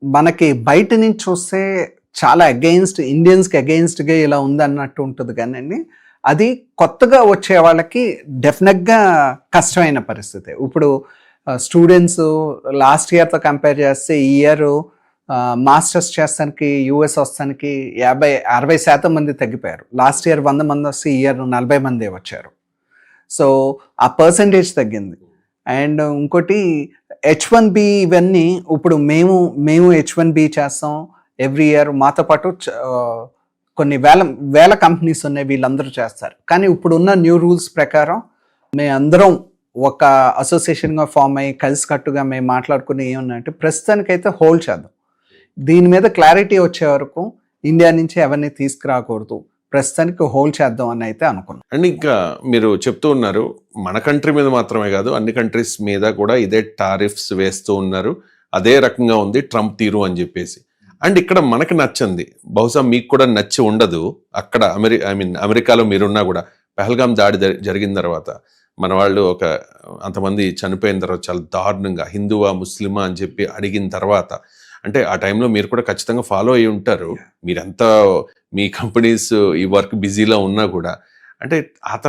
మనకి బయట నుంచి చూస్తే చాలా అగెయిన్స్ట్ ఇండియన్స్‌కి అగెయిన్స్ట్‌గా ఇలా ఉందన్నట్టు ఉంటది గానండి. అది కొత్తగా వచ్చే వాళ్ళకి డెఫినెట్‌గా కష్టమైన పరిస్థితే. ఇప్పుడు స్టూడెంట్స్ లాస్ట్ ఇయర్‌తో కంపేర్ చేస్తే ఈ ఇయర్ మాస్టర్స్ చేస్తానికి యూఎస్ వస్తానికి 60% మంది తగ్గిపోయారు. లాస్ట్ ఇయర్ 100 మంది వస్తే ఈ ఇయర్ 40 మందే వచ్చారు. సో, ఆ పర్సెంటేజ్ తగ్గింది. అండ్ ఇంకోటి హెచ్-1బీ ఇవన్నీ ఇప్పుడు మేము హెచ్-1బీ చేస్తాం. ఎవ్రీ ఇయర్ మాతో పాటు కొన్ని వేల కంపెనీస్ ఉన్నాయి. వీళ్ళందరూ చేస్తారు. కానీ ఇప్పుడున్న న్యూ రూల్స్ ప్రకారం మేమందరం ఒక అసోసియేషన్‌గా ఫార్మ్ అయ్యి కలిసికట్టుగా మేము మాట్లాడుకుని ఏమన్నామంటే ప్రస్తుతానికైతే హోల్డ్ చేద్దాం. దీని మీద క్లారిటీ వచ్చే వరకు ఇండియా నుంచి ఎవరిని తీసుకురాకూడదు. ప్రస్తుతానికి హోల్డ్ చేద్దాం అని అయితే అనుకున్నాం. అండ్ ఇంకా మీరు చెప్తూ ఉన్నారు మన కంట్రీ మీద మాత్రమే కాదు అన్ని కంట్రీస్ మీద కూడా ఇదే టారిఫ్స్ వేస్తూ ఉన్నారు. అదే రకంగా ఉంది ట్రంప్ తీరు అని చెప్పేసి. అండ్ ఇక్కడ మనకి నచ్చింది బహుశా మీకు కూడా నచ్చి ఉండదు. అక్కడ అమెరికాలో మీరున్నా కూడా పహల్గాం దాడి జరిగిన తర్వాత మన వాళ్ళు అంతమంది చనిపోయిన తర్వాత చాలా దారుణంగా హిందువా ముస్లిమా అని చెప్పి అడిగిన తర్వాత అంటే ఆ టైంలో మీరు కూడా ఖచ్చితంగా ఫాలో అయ్యి ఉంటారు. మీరంతా మీ కంపెనీస్ ఈ వర్క్ బిజీలో ఉన్నా కూడా అంటే ఆ తర్వాత